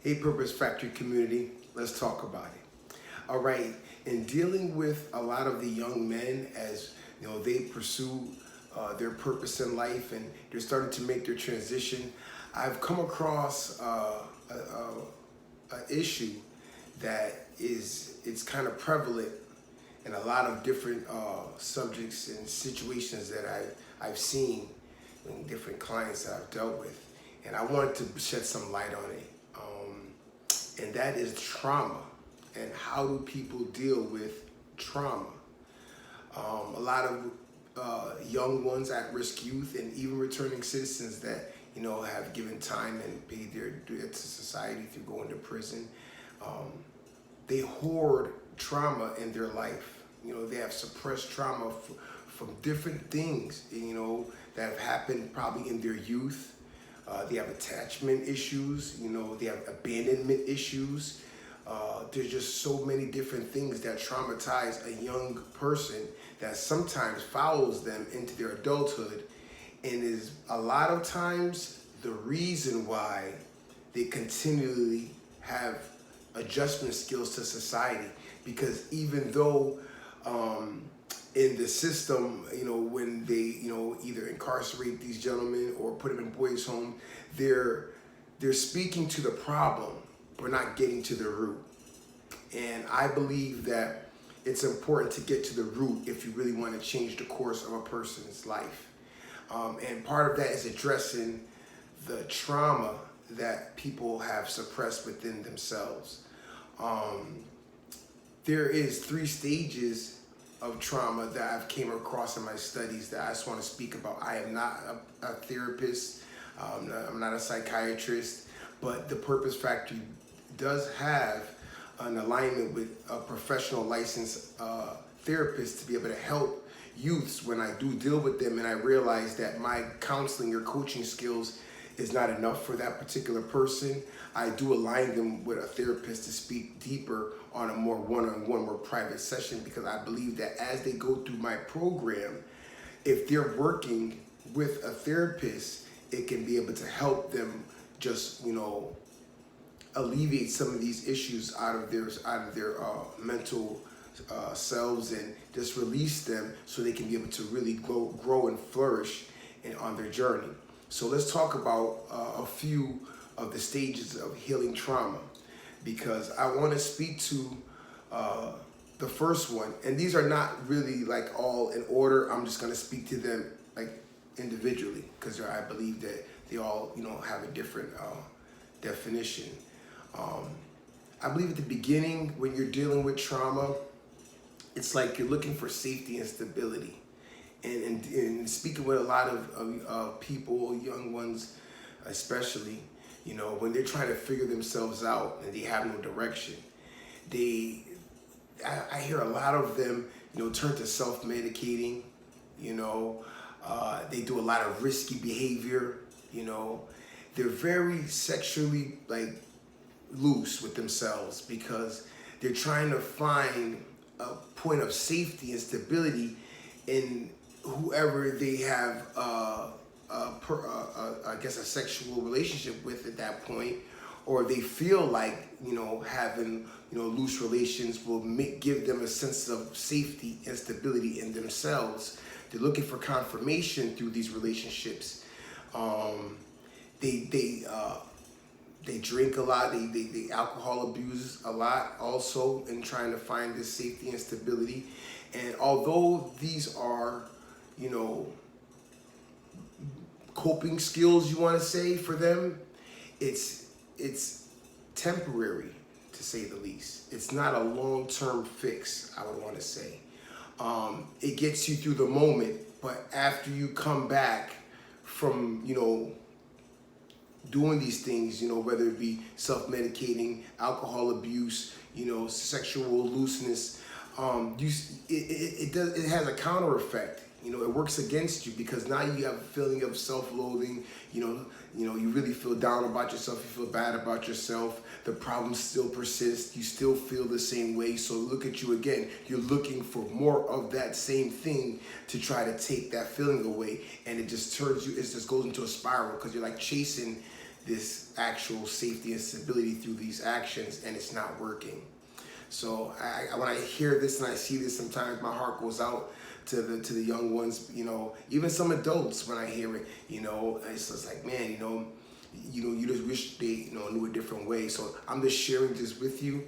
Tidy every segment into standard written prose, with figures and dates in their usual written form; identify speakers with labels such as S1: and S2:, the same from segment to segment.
S1: Hey, Purpose Factory community, let's talk about it. All right, in dealing with a lot of the young men as they pursue their purpose in life and they're starting to make their transition, I've come across a issue that it's kind of prevalent in a lot of different subjects and situations that I've seen in different clients that I've dealt with, and I wanted to shed some light on it. And that is trauma, and how do people deal with trauma? A lot of young ones, at-risk youth, and even returning citizens that have given time and paid their debt to society through going to prison. They hoard trauma in their life. They have suppressed trauma from different things, that have happened probably in their youth. They have attachment issues, they have abandonment issues. There's just so many different things that traumatize a young person that sometimes follows them into their adulthood, and is a lot of times the reason why they continually have adjustment skills to society. Because even though in the system, when they, either incarcerate these gentlemen or put them in boys' home, they're speaking to the problem, but not getting to the root. And I believe that it's important to get to the root if you really want to change the course of a person's life. And part of that is addressing the trauma that people have suppressed within themselves. There is 3 stages of trauma that I've came across in my studies that I just want to speak about. I am not a therapist, I'm not a psychiatrist, but the Purpose Factory does have an alignment with a professional licensed therapist to be able to help youths when I do deal with them, and I realize that my counseling or coaching skills is not enough for that particular person. I do align them with a therapist to speak deeper on a more one-on-one, more private session, because I believe that as they go through my program, if they're working with a therapist, it can be able to help them just, alleviate some of these issues out of their mental selves, and just release them so they can be able to really grow and flourish on their journey. So let's talk about a few of the stages of healing trauma, because I want to speak to the first one, and these are not really like all in order. I'm just going to speak to them like individually, because I believe that they all have a different definition. I believe at the beginning, when you're dealing with trauma, it's like you're looking for safety and stability. And speaking with a lot of people, young ones especially, when they're trying to figure themselves out and they have no direction, I hear a lot of them, turn to self-medicating. They do a lot of risky behavior. They're very sexually loose with themselves, because they're trying to find a point of safety and stability in whoever they have I guess a sexual relationship with at that point, or they feel like having loose relations will give them a sense of safety and stability in themselves. They're looking for confirmation through these relationships. They drink a lot, they alcohol abuse a lot also, in trying to find this safety and stability. And although these are, coping skills, you want to say, for them, it's temporary, to say the least. It's not a long-term fix, I would want to say. It gets you through the moment, but after you come back from, doing these things, whether it be self-medicating, alcohol abuse, sexual looseness, it has a counter effect. It works against you, because now you have a feeling of self-loathing. You really feel down about yourself. You feel bad about yourself. The problems still persist. You still feel the same way. So look at you again. You're looking for more of that same thing to try to take that feeling away, and it just turns you. It just goes into a spiral, because you're like chasing this actual safety and stability through these actions, and it's not working. So when I hear this and I see this, sometimes my heart goes out to the young ones, even some adults. When I hear it, it's just like, man, you just wish they, knew a different way. So I'm just sharing this with you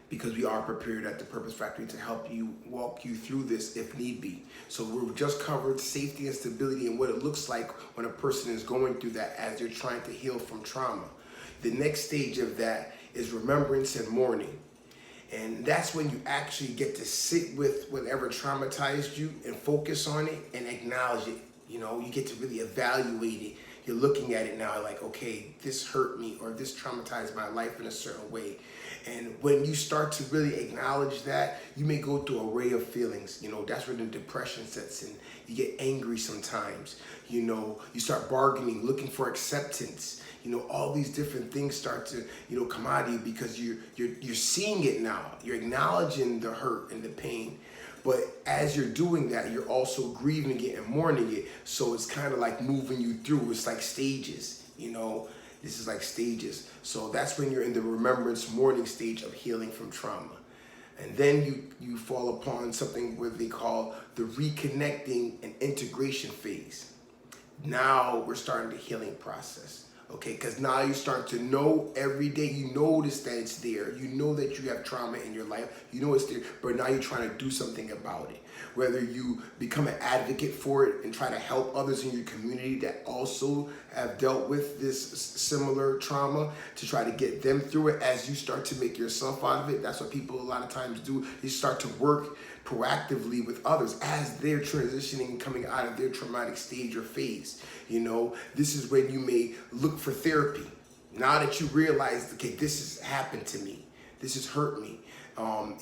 S1: because we are prepared at the Purpose Factory to help you, walk you through this if need be. So we've just covered safety and stability and what it looks like when a person is going through that as they're trying to heal from trauma. The next stage of that is remembrance and mourning. And that's when you actually get to sit with whatever traumatized you and focus on it and acknowledge it. You get to really evaluate it. You're looking at it now like, okay, this hurt me or this traumatized my life in a certain way. And when you start to really acknowledge that, you may go through an array of feelings. That's where the depression sets in. You get angry sometimes. You start bargaining, looking for acceptance. All these different things start to, come out of you because you're seeing it now. You're acknowledging the hurt and the pain. But as you're doing that, you're also grieving it and mourning it. So it's kind of like moving you through. It's like stages, This is like stages. So that's when you're in the remembrance mourning stage of healing from trauma. And then you fall upon something where they call the reconnecting and integration phase. Now we're starting the healing process. Okay, because now you start to know every day, you notice that it's there. You know that you have trauma in your life. You know it's there, but now you're trying to do something about it. Whether you become an advocate for it and try to help others in your community that also have dealt with this similar trauma to try to get them through it as you start to make yourself out of it. That's what people a lot of times do. They start to work proactively with others as they're transitioning and coming out of their traumatic stage or phase. This is when you may look for therapy. Now that you realize, okay, this has happened to me. This has hurt me.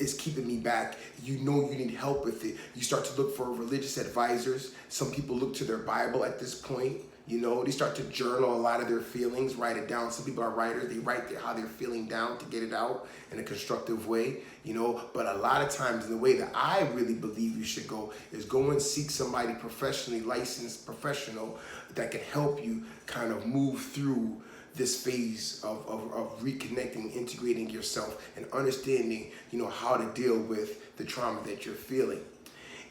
S1: It's keeping me back. You need help with it. You start to look for religious advisors. Some people look to their Bible at this point. They start to journal a lot of their feelings, write it down. Some people are writers. They write how they're feeling down to get it out in a constructive way, But a lot of times the way that I really believe you should go is go and seek somebody professionally licensed, professional, that can help you kind of move through this phase of reconnecting, integrating yourself and understanding, how to deal with the trauma that you're feeling.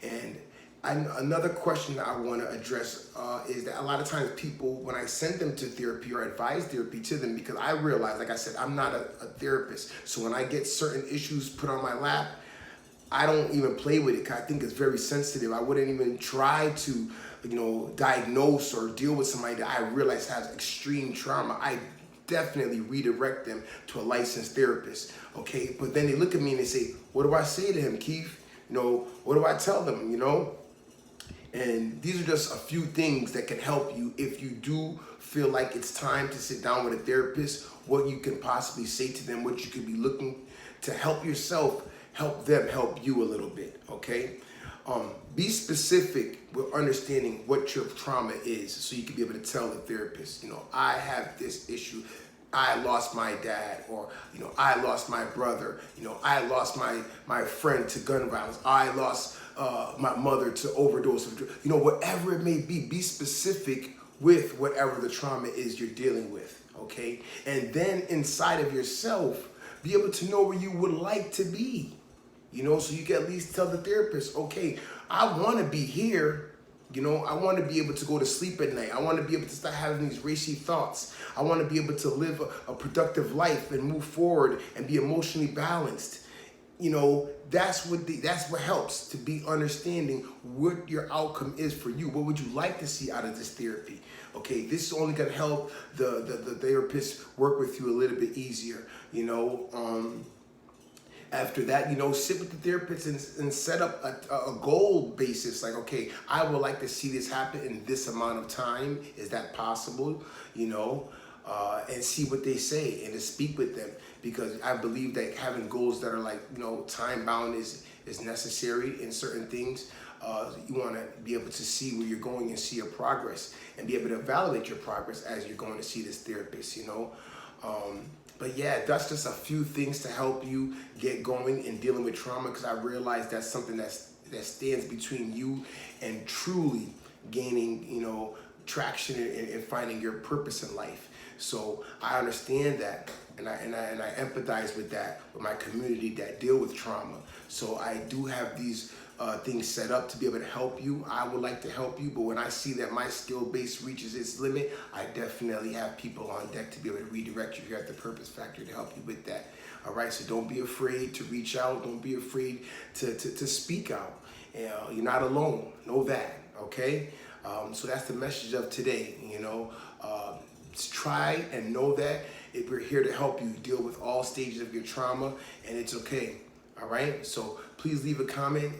S1: And another question that I want to address is that a lot of times people, when I send them to therapy or advise therapy to them, because I realize, like I said, I'm not a therapist. So when I get certain issues put on my lap, I don't even play with it because I think it's very sensitive. I wouldn't even try to, diagnose or deal with somebody that I realize has extreme trauma. I definitely redirect them to a licensed therapist, okay? But then they look at me and they say, what do I say to him, Keith? What do I tell them, And these are just a few things that can help you if you do feel like it's time to sit down with a therapist, what you can possibly say to them, what you could be looking to help yourself, help them help you a little bit, okay? Be specific with understanding what your trauma is so you can be able to tell the therapist, I have this issue. I lost my dad, or, I lost my brother, I lost my friend to gun violence. I lost my mother to overdose of drugs. Whatever it may be specific with whatever the trauma is you're dealing with, okay? And then inside of yourself, be able to know where you would like to be, so you can at least tell the therapist, okay, I want to be here. I want to be able to go to sleep at night. I want to be able to start having these racy thoughts. I want to be able to live a productive life and move forward and be emotionally balanced. That's what helps to be understanding what your outcome is for you. What would you like to see out of this therapy? Okay, this is only going to help the therapist work with you a little bit easier. After that, sit with the therapist and set up a goal basis. Like, okay, I would like to see this happen in this amount of time. Is that possible? And see what they say and to speak with them. Because I believe that having goals that are like, time bound is necessary in certain things. You want to be able to see where you're going and see your progress and be able to evaluate your progress as you're going to see this therapist, But yeah, that's just a few things to help you get going in dealing with trauma, because I realize that's something that stands between you and truly gaining, traction and finding your purpose in life. So I understand that, and I empathize with that, with my community that deal with trauma. So I do have these things set up to be able to help you. I would like to help you, but when I see that my skill base reaches its limit, I definitely have people on deck to be able to redirect you here at the Purpose Factory to help you with that. All right, so don't be afraid to reach out. Don't be afraid to speak out. You're not alone. Know that, okay? So that's the message of today, try and know that we're here to help you deal with all stages of your trauma, and it's okay. All right, so please leave a comment,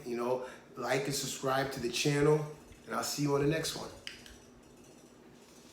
S1: like and subscribe to the channel, and I'll see you on the next one.